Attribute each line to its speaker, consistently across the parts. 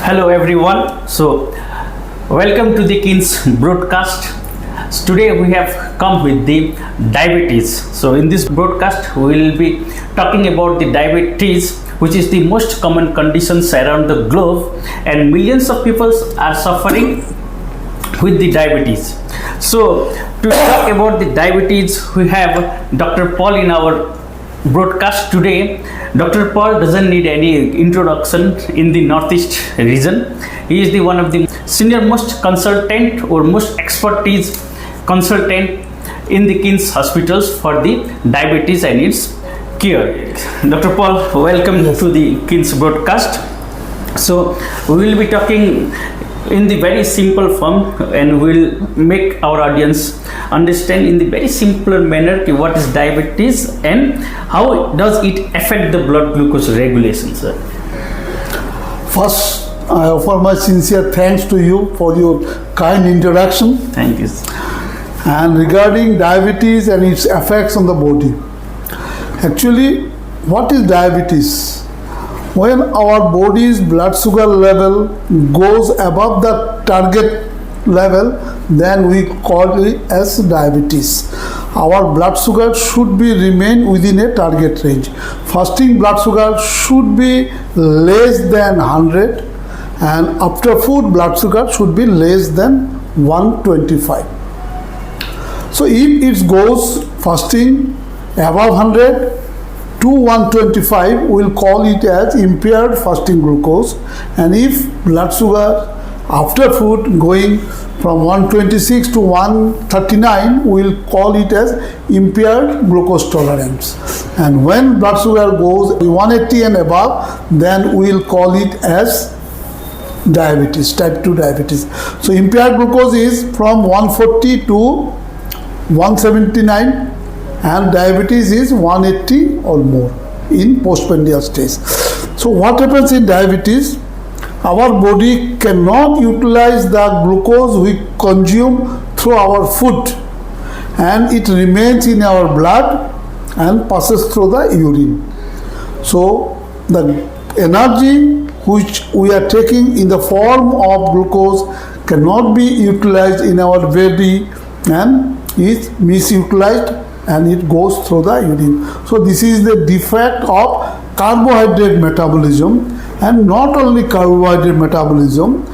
Speaker 1: Hello everyone. Welcome to the KINS broadcast. Today we have come with the diabetes. So in this broadcast we will be talking about the diabetes, which is the most common conditions around the globe, and millions of people are suffering with the diabetes. So to talk about the diabetes, we have Dr. Paul in our broadcast today. Dr. Paul doesn't need any introduction in the Northeast region. He is the one of the senior most consultant or most expertise consultant in the KINS hospitals for the diabetes and its cure. Dr. Paul, welcome to the KINS broadcast. So we will be talking in the very simple form, and we'll make our audience understand in the very simpler manner what is diabetes and how does it affect the blood glucose regulation, sir.
Speaker 2: First, I offer my sincere thanks to you for your kind introduction.
Speaker 1: Thank you.
Speaker 2: And regarding diabetes and its effects on the body. Actually, what is diabetes? When our body's blood sugar level goes above the target level, then we call it as diabetes. Our blood sugar should be remain within a target range. Fasting blood sugar should be less than 100, and after food blood sugar should be less than 125. So if it goes fasting above 100 to 125, we'll call it as impaired fasting glucose, and if blood sugar after food going from 126 to 139, we'll call it as impaired glucose tolerance. And when blood sugar goes 180 and above, then we'll call it as diabetes, type 2 diabetes. So impaired glucose is from 140 to 179, and diabetes is 180 or more in postprandial stage. So what happens in diabetes? Our body cannot utilize the glucose we consume through our food, and it remains in our blood and passes through the urine. So the energy which we are taking in the form of glucose cannot be utilized in our body and is misutilized, and it goes through the urine. So this is the defect of carbohydrate metabolism. And not only carbohydrate metabolism,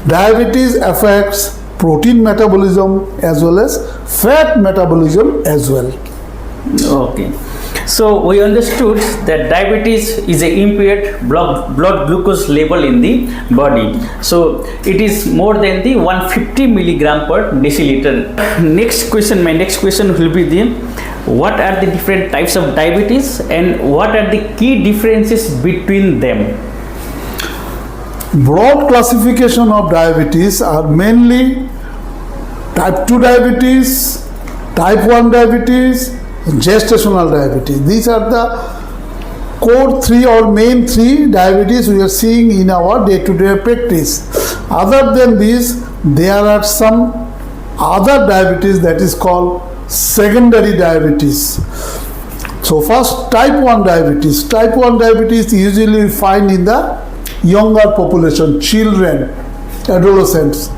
Speaker 2: diabetes affects protein metabolism as well as fat metabolism as well.
Speaker 1: Okay. So we understood that diabetes is an impaired blood glucose level in the body. So it is more than the 150 milligram per deciliter. My next question will be what are the different types of diabetes and what are the key differences between them?
Speaker 2: Broad classification of diabetes are mainly type 2 diabetes, type 1 diabetes, gestational diabetes. These are the core three or main three diabetes we are seeing in our day-to-day practice. Other than this, there are some other diabetes that is called secondary diabetes. So first, type 1 diabetes. Type 1 diabetes usually we find in the younger population, children, adolescents.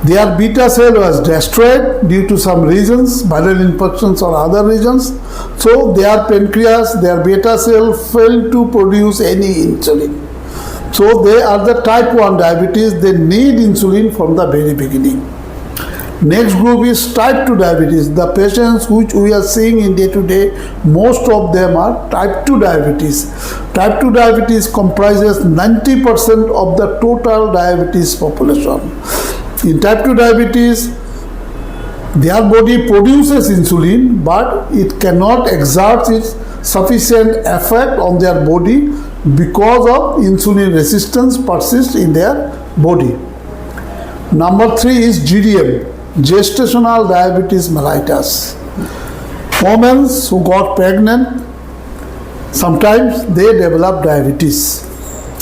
Speaker 2: Their beta cell was destroyed due to some reasons, viral infections or other reasons. So their pancreas, their beta cell failed to produce any insulin. So they are the type 1 diabetes. They need insulin from the very beginning. Next group is type 2 diabetes. The patients which we are seeing in day to day, most of them are type 2 diabetes. Type 2 diabetes comprises 90% of the total diabetes population. In type 2 diabetes, their body produces insulin, but it cannot exert its sufficient effect on their body because of insulin resistance persists in their body. Number 3 is GDM, gestational diabetes mellitus. Women who got pregnant, sometimes they develop diabetes.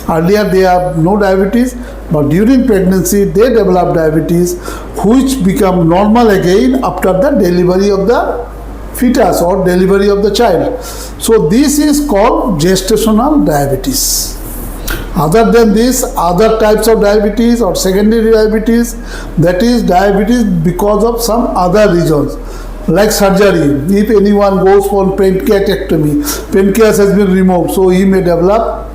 Speaker 2: Earlier they have no diabetes, but during pregnancy they develop diabetes, which become normal again after the delivery of the fetus or delivery of the child. So this is called gestational diabetes. Other than this, other types of diabetes or secondary diabetes, that is diabetes because of some other reasons, like surgery. If anyone goes for pancreatectomy, pancreas has been removed, so he may develop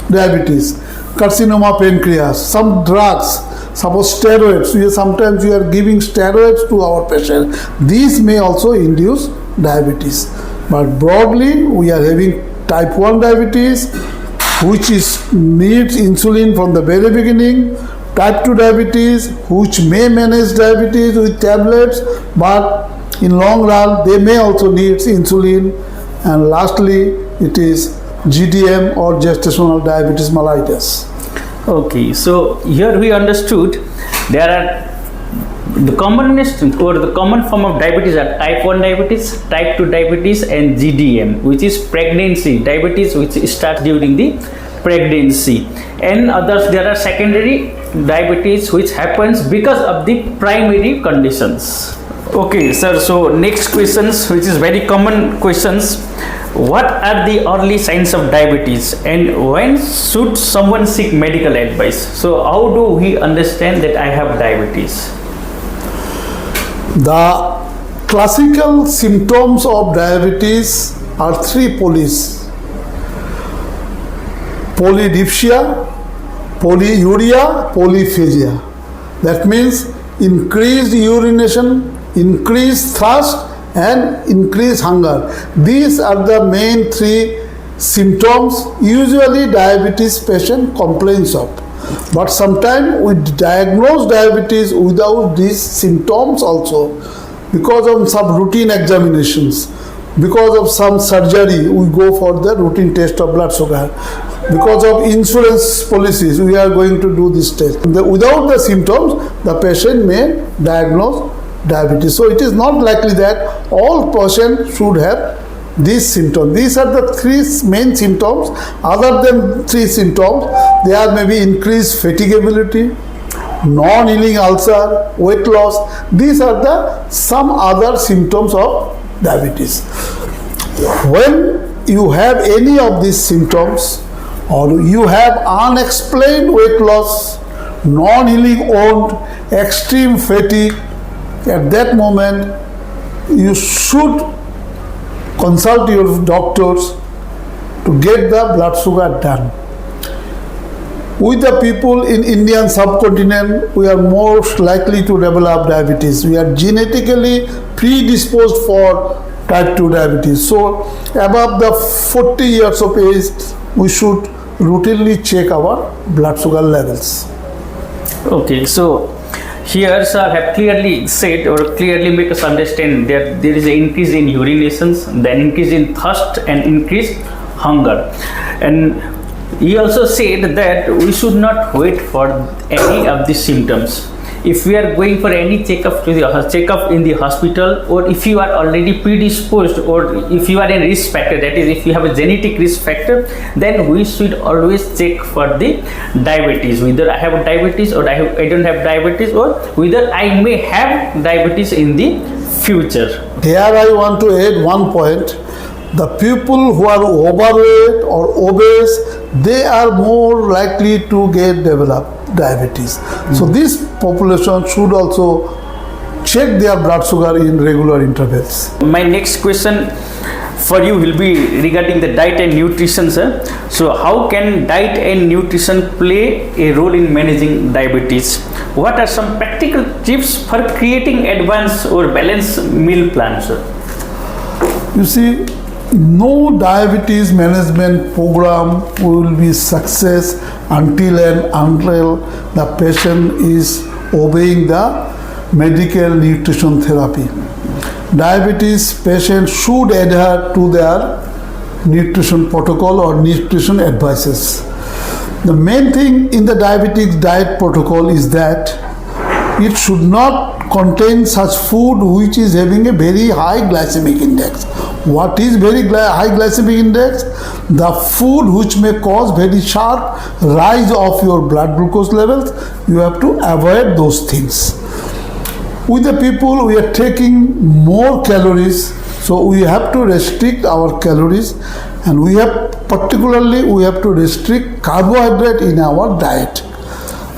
Speaker 2: diabetes. Carcinoma pancreas, some drugs, suppose steroids, sometimes we are giving steroids to our patient. These may also induce diabetes. But broadly, we are having type 1 diabetes, which needs insulin from the very beginning. Type 2 diabetes, which may manage diabetes with tablets, but in long run, they may also need insulin. And lastly, it is GDM or gestational diabetes mellitus.
Speaker 1: Okay, so here we understood there are the commonest or the common form of diabetes are type 1 diabetes, type 2 diabetes and GDM, which is pregnancy diabetes, which starts during the pregnancy. And others, there are secondary diabetes which happens because of the primary conditions. Okay sir, so next questions, which is very common questions. What are the early signs of diabetes and when should someone seek medical advice? So how do we understand that I have diabetes?
Speaker 2: The classical symptoms of diabetes are three polys: polydipsia, polyuria, polyphagia. That means increased urination, increased thirst and increased hunger. These are the main three symptoms usually diabetes patient complains of. But sometimes we diagnose diabetes without these symptoms also, because of some routine examinations, because of some surgery we go for the routine test of blood sugar, because of insurance policies we are going to do this test. Without the symptoms, the patient may diagnose diabetes. So it is not likely that all patients should have these symptoms. These are the three main symptoms. Other than three symptoms, there may be increased fatigability, non-healing ulcer, weight loss. These are the some other symptoms of diabetes. When you have any of these symptoms, or you have unexplained weight loss, non-healing wound, extreme fatigue, at that moment you should consult your doctors to get the blood sugar done. With the people in Indian subcontinent, we are most likely to develop diabetes. We are genetically predisposed for type 2 diabetes. So above the 40 years of age, we should routinely check our blood sugar levels.
Speaker 1: Okay, so here sir have clearly said or clearly make us understand that there is an increase in urinations, then increase in thirst and increased hunger. And he also said that we should not wait for any of these symptoms. If we are going for any checkup in the hospital, or if you are already predisposed, or if you are a risk factor, that is if you have a genetic risk factor, then we should always check for the diabetes, whether I have diabetes or I don't have diabetes, or whether I may have diabetes in the future.
Speaker 2: Here I want to add one point. The people who are overweight or obese, they are more likely to develop diabetes. So this population should also check their blood sugar in regular intervals.
Speaker 1: My next question for you will be regarding the diet and nutrition, sir. So how can diet and nutrition play a role in managing diabetes? What are some practical tips for creating advanced or balanced meal plans, sir?
Speaker 2: You see, no diabetes management program will be success until the patient is obeying the medical nutrition therapy. Diabetes patients should adhere to their nutrition protocol or nutrition advices. The main thing in the diabetic diet protocol is that it should not contain such food which is having a very high glycemic index. What is very high glycemic index? The food which may cause very sharp rise of your blood glucose levels. You have to avoid those things. With the people, we are taking more calories So we have to restrict our calories, and we have to restrict carbohydrate in our diet.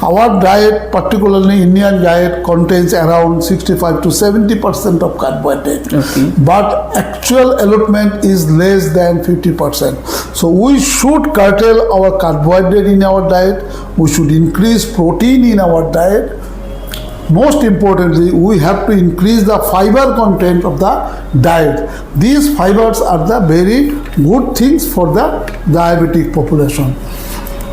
Speaker 2: Our diet, particularly Indian diet, contains around 65 to 70% of carbohydrate, but actual allotment is less than 50%. So we should curtail our carbohydrate in our diet. We should increase protein in our diet. Most importantly, we have to increase the fiber content of the diet. These fibers are the very good things for the diabetic population.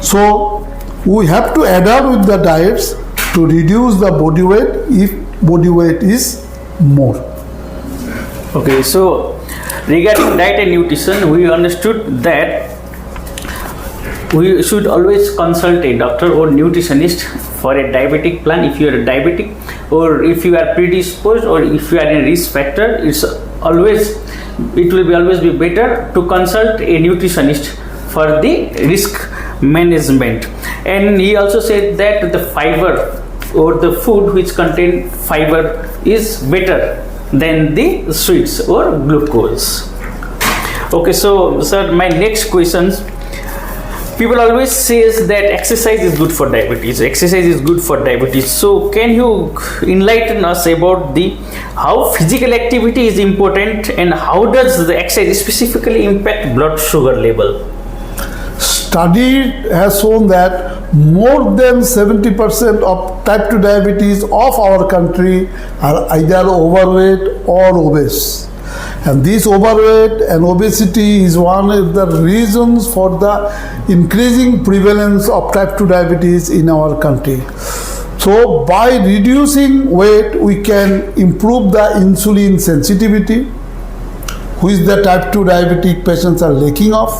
Speaker 2: So we have to adapt with the diets to reduce the body weight if body weight is more.
Speaker 1: Okay, so regarding diet and nutrition, we understood that we should always consult a doctor or nutritionist for a diabetic plan if you are a diabetic, or if you are predisposed, or if you are in a risk factor. It will always be better to consult a nutritionist for the risk management. And he also said that the fiber or the food which contain fiber is better than the sweets or glucose. Okay, so sir, my next questions. People always says that exercise is good for diabetes. Exercise is good for diabetes. So can you enlighten us about how physical activity is important, and how does the exercise specifically impact blood sugar level?
Speaker 2: Study has shown that more than 70% of type 2 diabetes of our country are either overweight or obese. And this overweight and obesity is one of the reasons for the increasing prevalence of type 2 diabetes in our country. So by reducing weight, we can improve the insulin sensitivity, which the type 2 diabetic patients are lacking of.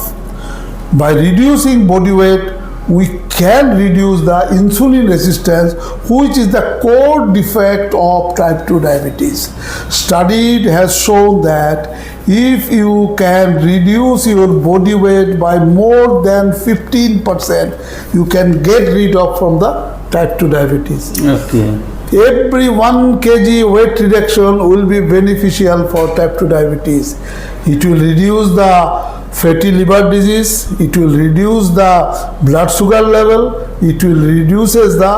Speaker 2: By reducing body weight, we can reduce the insulin resistance, which is the core defect of type 2 diabetes. Study has shown that if you can reduce your body weight by more than 15%, you can get rid of from the type 2 diabetes.
Speaker 1: Okay.
Speaker 2: Every 1 kg weight reduction will be beneficial for type 2 diabetes. It will reduce the fatty liver disease, it will reduce the blood sugar level, it will reduce the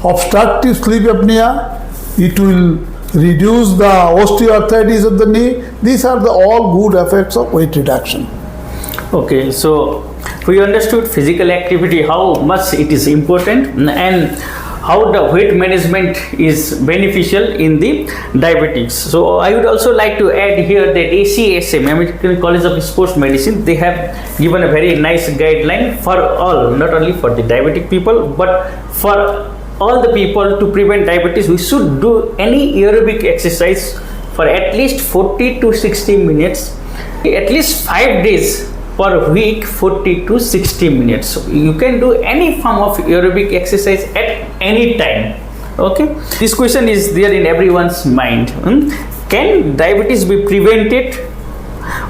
Speaker 2: obstructive sleep apnea, it will reduce the osteoarthritis of the knee. These are all good effects of weight reduction.
Speaker 1: Okay, so we understood physical activity, how much it is important, and how the weight management is beneficial in the diabetics. So I would also like to add here that ACSM, American College of Sports Medicine, they have given a very nice guideline for all, not only for the diabetic people, but for all the people to prevent diabetes. We should do any aerobic exercise for at least 40 to 60 minutes, at least 5 days per week, 40 to 60 minutes. So you can do any form of aerobic exercise at any time. Okay, this question is there in everyone's mind. Can diabetes be prevented,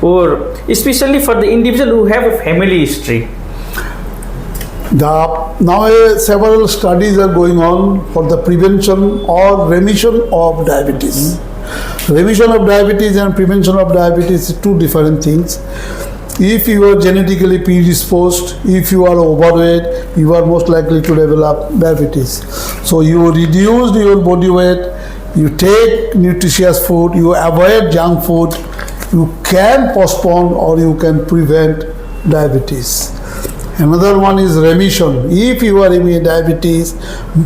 Speaker 1: or especially for the individual who have a family history?
Speaker 2: Now several studies are going on for the prevention or remission of diabetes. Remission of diabetes and prevention of diabetes is two different things. If you are genetically predisposed, if you are overweight, you are most likely to develop diabetes. So you reduce your body weight, you take nutritious food, you avoid junk food, you can postpone or you can prevent diabetes. Another one is remission. If you are in diabetes,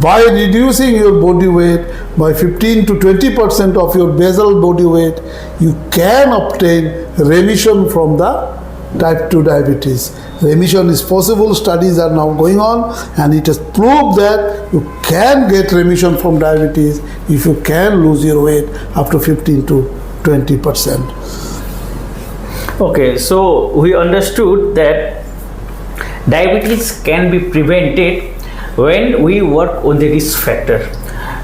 Speaker 2: by reducing your body weight by 15 to 20% of your basal body weight, you can obtain remission from the type 2 diabetes. Remission is possible. Studies are now going on, and it has proved that you can get remission from diabetes if you can lose your weight up to 15 to 20%.
Speaker 1: Okay, so we understood that diabetes can be prevented when we work on the risk factor.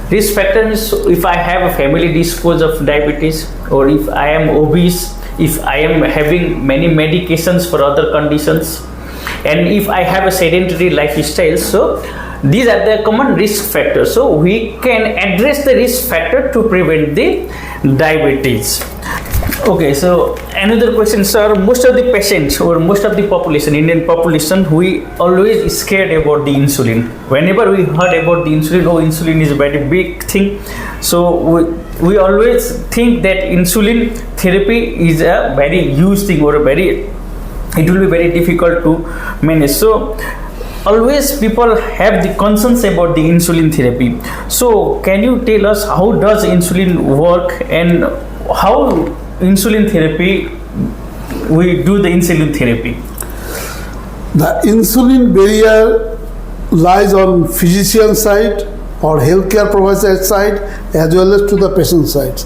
Speaker 1: Risk factor is if I have a family disposed of diabetes, or if I am obese, if I am having many medications for other conditions, and if I have a sedentary lifestyle. So these are the common risk factors. So we can address the risk factor to prevent the diabetes. Okay, so another question, sir. Most of the patients or most of the population, Indian population, we always scared about the insulin. Whenever we heard about the insulin, oh, insulin is a very big thing. So we always think that insulin therapy is a very huge thing or it will be very difficult to manage. So always people have the concerns about the insulin therapy. So can you tell us how does insulin work and how insulin therapy we do the insulin therapy?
Speaker 2: The insulin barrier lies on physician side or healthcare provider side as well as to the patient side.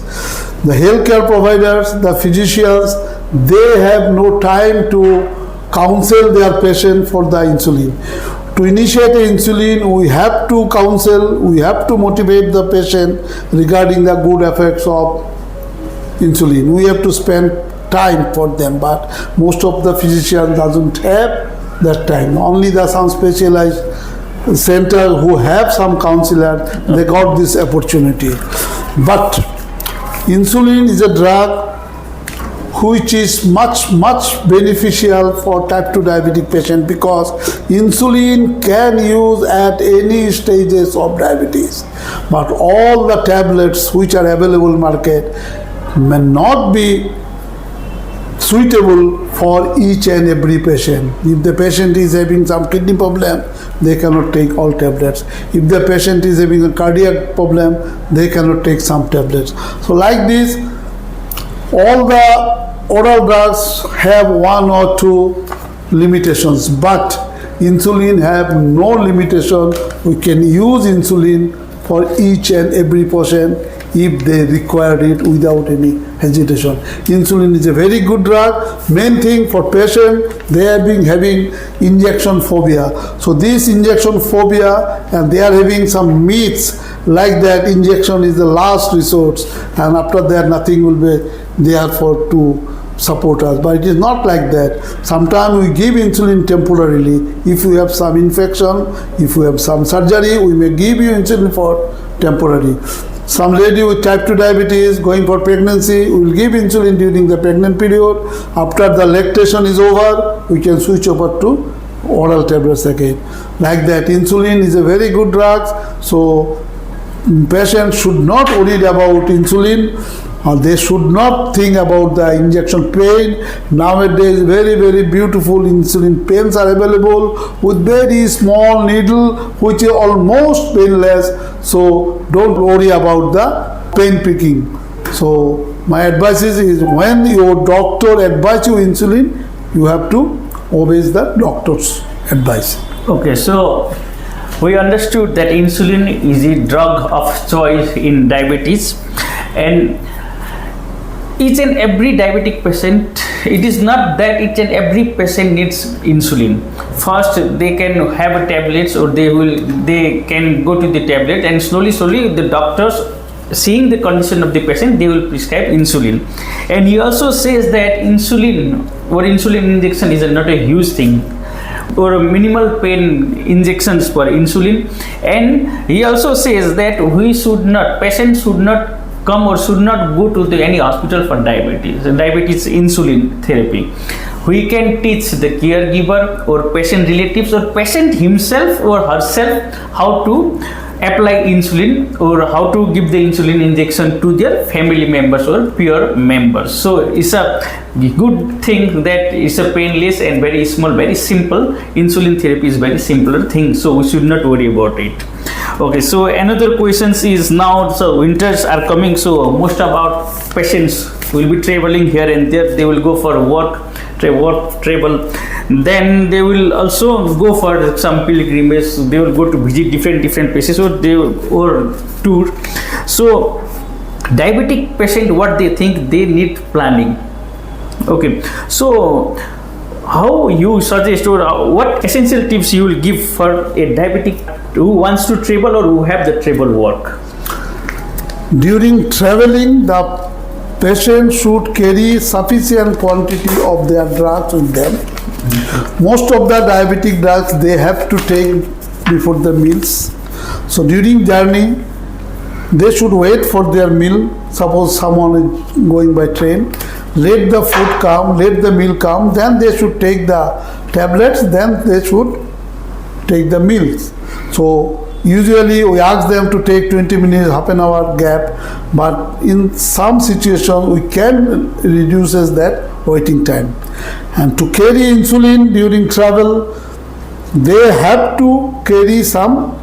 Speaker 2: The healthcare providers, the physicians, they have no time to counsel their patient for the insulin. To initiate insulin, we have to counsel, we have to motivate the patient regarding the good effects of insulin. We have to spend time for them, but most of the physicians doesn't have that time. Only the some specialized center who have some counselor, they got this opportunity. But insulin is a drug which is much beneficial for type 2 diabetic patient because insulin can use at any stages of diabetes. But all the tablets which are available in market may not be suitable for each and every patient. If the patient is having some kidney problem, they cannot take all tablets. If the patient is having a cardiac problem, they cannot take some tablets. So like this, all the oral drugs have one or two limitations, but insulin have no limitation. We can use insulin for each and every patient if they require it without any hesitation. Insulin is a very good drug. Main thing for patient, they have been having injection phobia. So this injection phobia, and they are having some myths like that injection is the last resort and after that nothing will be there for to support us. But it is not like that. Sometimes we give insulin temporarily. If you have some infection, if you have some surgery, we may give you insulin for temporary. Some lady with type 2 diabetes going for pregnancy, we will give insulin during the pregnant period. After the lactation is over, we can switch over to oral tablets again. Like that, insulin is a very good drug. So patients should not worry about insulin. They should not think about the injection pain. Nowadays, very beautiful insulin pens are available with very small needle, which is almost painless. So don't worry about the pain picking. So my advice is when your doctor advises you insulin, you have to obey the doctor's advice.
Speaker 1: Okay, so we understood that insulin is a drug of choice in diabetes, and each and every diabetic patient, it is not that each and every patient needs insulin. First they can have a tablets or they can go to the tablet, and slowly the doctors, seeing the condition of the patient, they will prescribe insulin. And he also says that insulin injection is not a huge thing, or minimal pain injections for insulin. And he also says that patients should not come or should not go to any hospital for diabetes insulin therapy. We can teach the caregiver or patient relatives or patient himself or herself how to apply insulin or how to give the insulin injection to their family members or peer members. So it's a good thing that it's a painless and very small, very simple. Insulin therapy is very simpler thing, so we should not worry about it. Okay, so another questions is now, so winters are coming, so most about patients will be traveling here and there. They will go for travel, then they will also go for some pilgrimage. They will go to visit different places or tour. So diabetic patient, what they think, they need planning. Okay, so how you suggest or what essential tips you will give for a diabetic who wants to travel or who have the travel work?
Speaker 2: During traveling, the patient should carry sufficient quantity of their drugs with them. Most of the diabetic drugs they have to take before the meals. So during journey, they should wait for their meal. Suppose someone is going by train, let the food come, let the meal come, then they should take the tablets, then they should take the meals. So usually we ask them to take 20 minutes, half an hour gap, but in some situation we can reduces that waiting time. And to carry insulin during travel, they have to carry some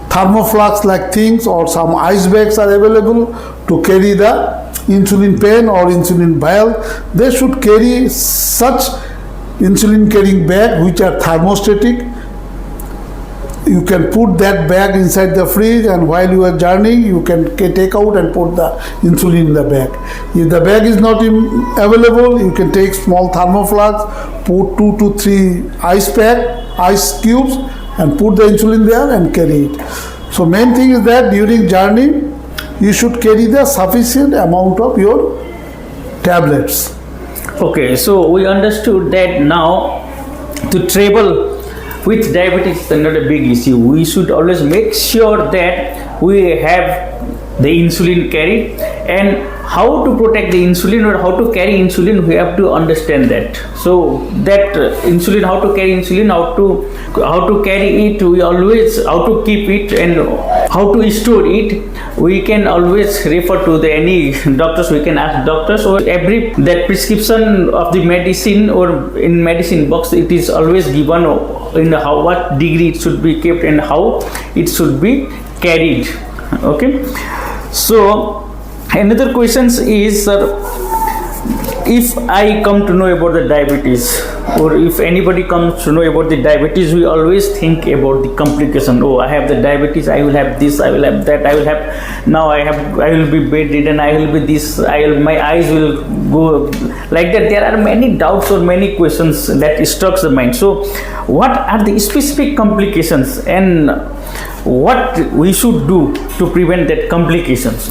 Speaker 2: thermoflask like things, or some ice bags are available to carry the insulin pen or insulin vial. They should carry such insulin carrying bag which are thermostatic. You can put that bag inside the fridge, and while you are journeying you can take out and put the insulin in the bag. If the bag is not available, you can take small thermoflask, put 2 to 3 ice cubes and put the insulin there and carry it. So main thing is that during journey you should carry the sufficient amount of your tablets.
Speaker 1: Okay, so we understood that now to travel with diabetes is not a big issue. We should always make sure that we have the insulin carried, and how to protect the insulin or how to carry insulin, we have to understand that. So that insulin, how to carry insulin, how to carry it, we always, how to keep it and how to store it, we can always refer to any doctors. We can ask doctors, or every that prescription of the medicine or in medicine box, it is always given in what degree it should be kept and how it should be carried. Okay, so another question is, if I come to know about the diabetes, or if anybody comes to know about the diabetes, we always think about the complication. Oh, I have the diabetes, I will have this, I will have that, I will have, now I will be bedridden, I will be this, my eyes will go like that. There are many doubts or many questions that strikes the mind. So what are the specific complications and what we should do to prevent that complications?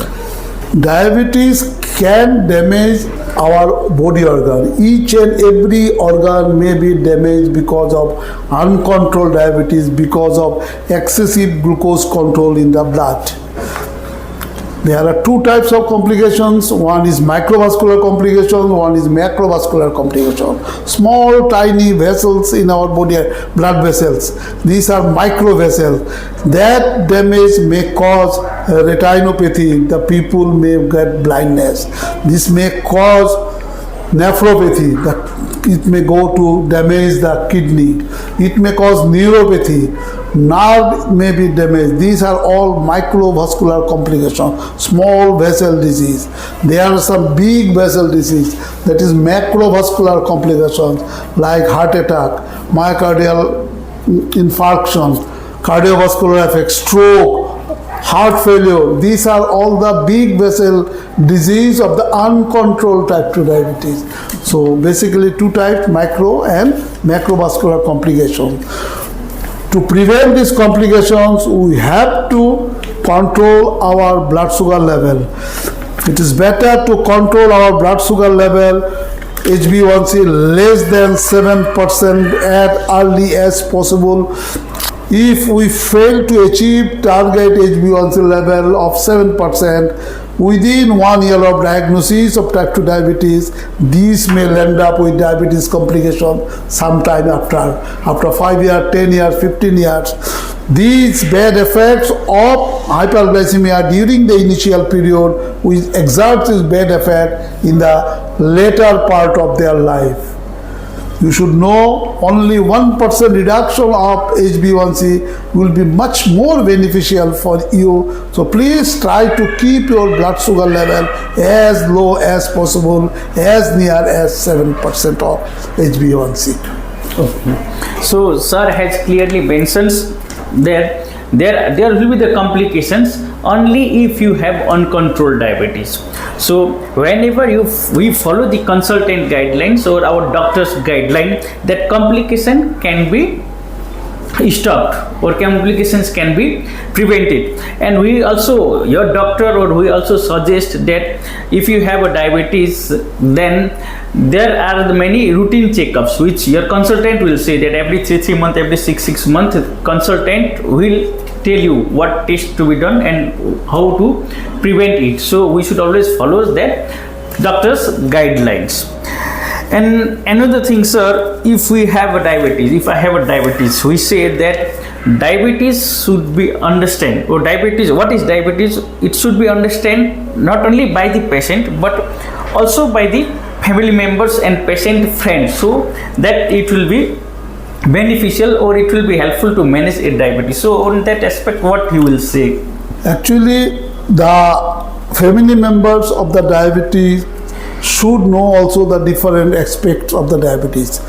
Speaker 2: Diabetes can damage our body organ. Each and every organ may be damaged because of uncontrolled diabetes, because of excessive glucose control in the blood. There are two types of complications. One is microvascular complication, one is macrovascular complication. Small tiny vessels in our body, blood vessels. These are microvessels. That damage may cause retinopathy. The people may get blindness. This may cause nephropathy. It may go to damage the kidney. It may cause neuropathy. Nerve may be damaged. These are all microvascular complications, small vessel disease. There are some big vessel disease, that is macrovascular complications like heart attack, myocardial infarction, cardiovascular effects, stroke, heart failure. These are all the big vessel disease of the uncontrolled type 2 diabetes. So basically two types, micro and macrovascular complications. To prevent these complications, we have to control our blood sugar level. It is better to control our blood sugar level, HbA1c less than 7% at early as possible. If we fail to achieve target HbA1c level of 7% within 1 year of diagnosis of type 2 diabetes, these may end up with diabetes complication sometime after 5 years, 10 years, 15 years. These bad effects of hyperglycemia during the initial period will exert this bad effect in the later part of their life. You should know only 1% reduction of HbA1c will be much more beneficial for you. So please try to keep your blood sugar level as low as possible, as near as 7% of HbA1c.
Speaker 1: Okay. So sir has clearly mentioned there will be the complications only if you have uncontrolled diabetes. So whenever we follow the consultant guidelines or our doctor's guideline, that complication can be stopped or complications can be prevented. And we also, your doctor or we also suggest that if you have a diabetes, then there are the many routine checkups which your consultant will say that every 3 months, every 6 months, consultant will tell you what tests to be done and how to prevent it. So we should always follow that doctor's guidelines. And another thing, sir, if we have a diabetes, if I have a diabetes, we say that diabetes should be understand, or diabetes, what is diabetes? It should be understand not only by the patient but also by the family members and patient friends, so that it will be beneficial or it will be helpful to manage a diabetes. So on that aspect, what you will say?
Speaker 2: Actually, the family members of the diabetes should know also the different aspects of the diabetes.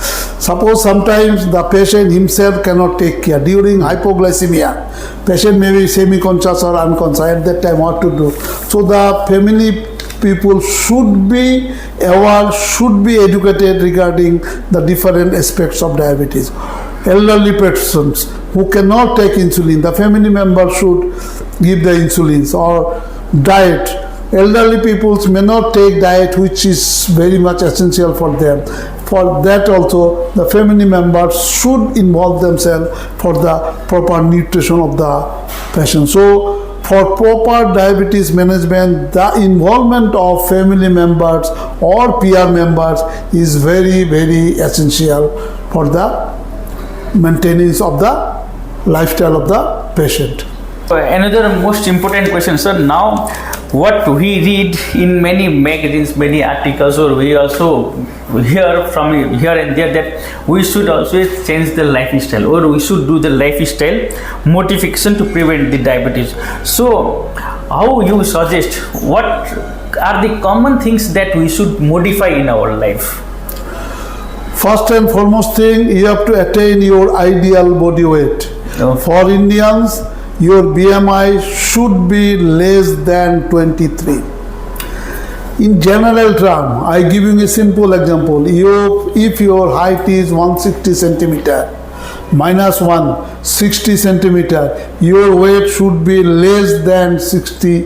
Speaker 2: Suppose sometimes the patient himself cannot take care during hypoglycemia. Patient may be semi-conscious or unconscious at that time, what to do. So the family people should be aware, should be educated regarding the different aspects of diabetes. Elderly persons who cannot take insulin, the family member should give the insulins. Or diet, elderly peoples may not take diet which is very much essential for them. For that also the family members should involve themselves for the proper nutrition of the patient. So for proper diabetes management, the involvement of family members or peer members is very, very essential for the maintenance of the lifestyle of the patient.
Speaker 1: Another most important question, sir. Now, what we read in many magazines, many articles, or we also hear from here and there that we should also change the lifestyle, or we should do the lifestyle modification to prevent the diabetes. So, how you suggest? What are the common things that we should modify in our life?
Speaker 2: First and foremost thing, you have to attain your ideal body weight.
Speaker 1: Okay.
Speaker 2: For Indians, your BMI should be less than 23. In general term, I give you a simple example. If your height is 160 centimeter, minus 60 centimeter, your weight should be less than 60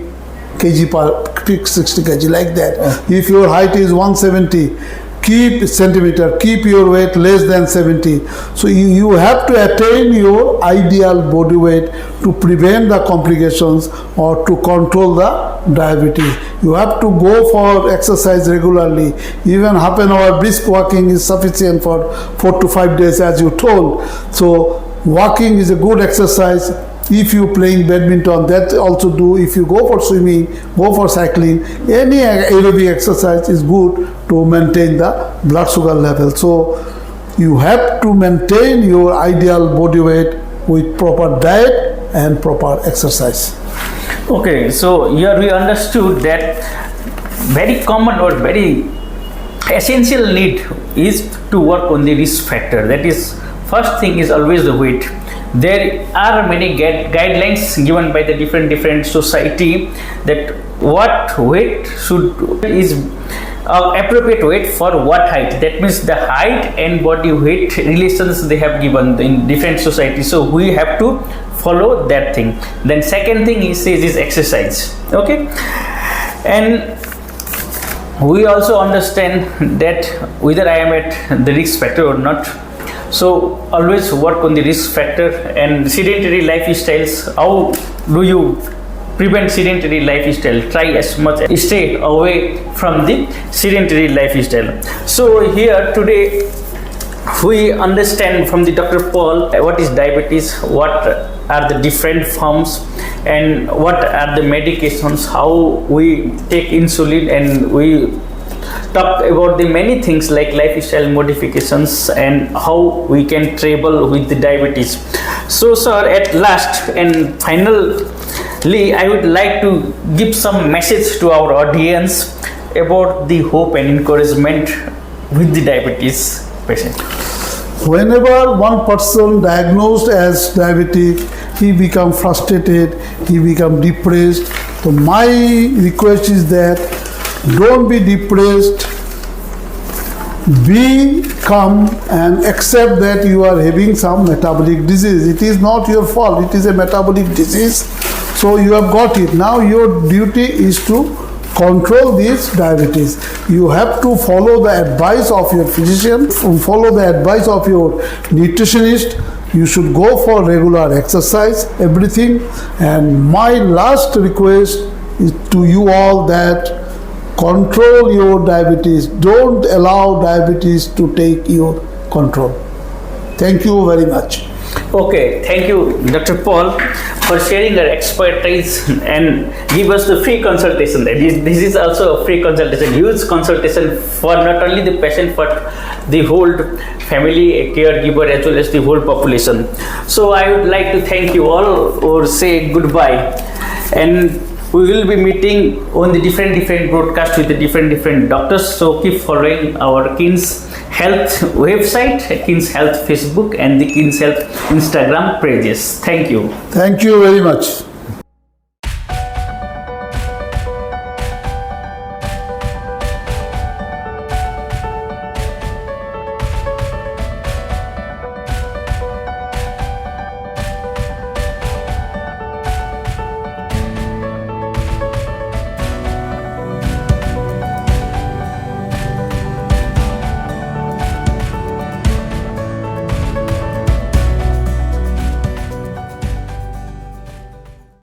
Speaker 2: kg per 60 kg, like that. If your height is 170, keep your weight less than 70. So you have to attain your ideal body weight to prevent the complications or to control the diabetes. You have to go for exercise regularly. Even half an hour brisk walking is sufficient for 4 to 5 days, as you told. So walking is a good exercise. If you playing badminton, that also do. If you go for swimming, go for cycling, any aerobic exercise is good to maintain the blood sugar level. So you have to maintain your ideal body weight with proper diet and proper exercise.
Speaker 1: Okay, so here we understood that very common or very essential need is to work on the risk factor. That is, first thing is always the weight. There are many guidelines given by the different society that what weight is appropriate weight for what height. That means the height and body weight relations they have given in different societies. So we have to follow that thing. Then second thing is exercise. Okay, and we also understand that whether I am at the risk factor or not. So always work on the risk factor. And sedentary lifestyles, how do you prevent sedentary lifestyle? Try as much, stay away from the sedentary lifestyle. So here today we understand from the Dr. Paul what is diabetes, what are the different forms, and what are the medications, how we take insulin, and we talk about the many things like lifestyle modifications and how we can travel with the diabetes. So sir, at last and finally, I would like to give some message to our audience about the hope and encouragement with the diabetes patient.
Speaker 2: Whenever one person diagnosed as diabetic, he become frustrated, he become depressed. So my request is that don't be depressed, be calm and accept that you are having some metabolic disease. It is not your fault, it is a metabolic disease. So you have got it. Now your duty is to control this diabetes. You have to follow the advice of your physician, follow the advice of your nutritionist. You should go for regular exercise, everything. And my last request is to you all that control your diabetes. Don't allow diabetes to take your control. Thank you very much.
Speaker 1: Okay, thank you, Dr. Paul, for sharing your expertise and give us the free consultation. This is also a free consultation, huge consultation for not only the patient but the whole family, caregiver, as well as the whole population. So I would like to thank you all or say goodbye. And we will be meeting on the different broadcasts with the different doctors. So keep following our KINS Health website, KINS Health Facebook, and the KINS Health Instagram pages. Thank you.
Speaker 2: Thank you very much.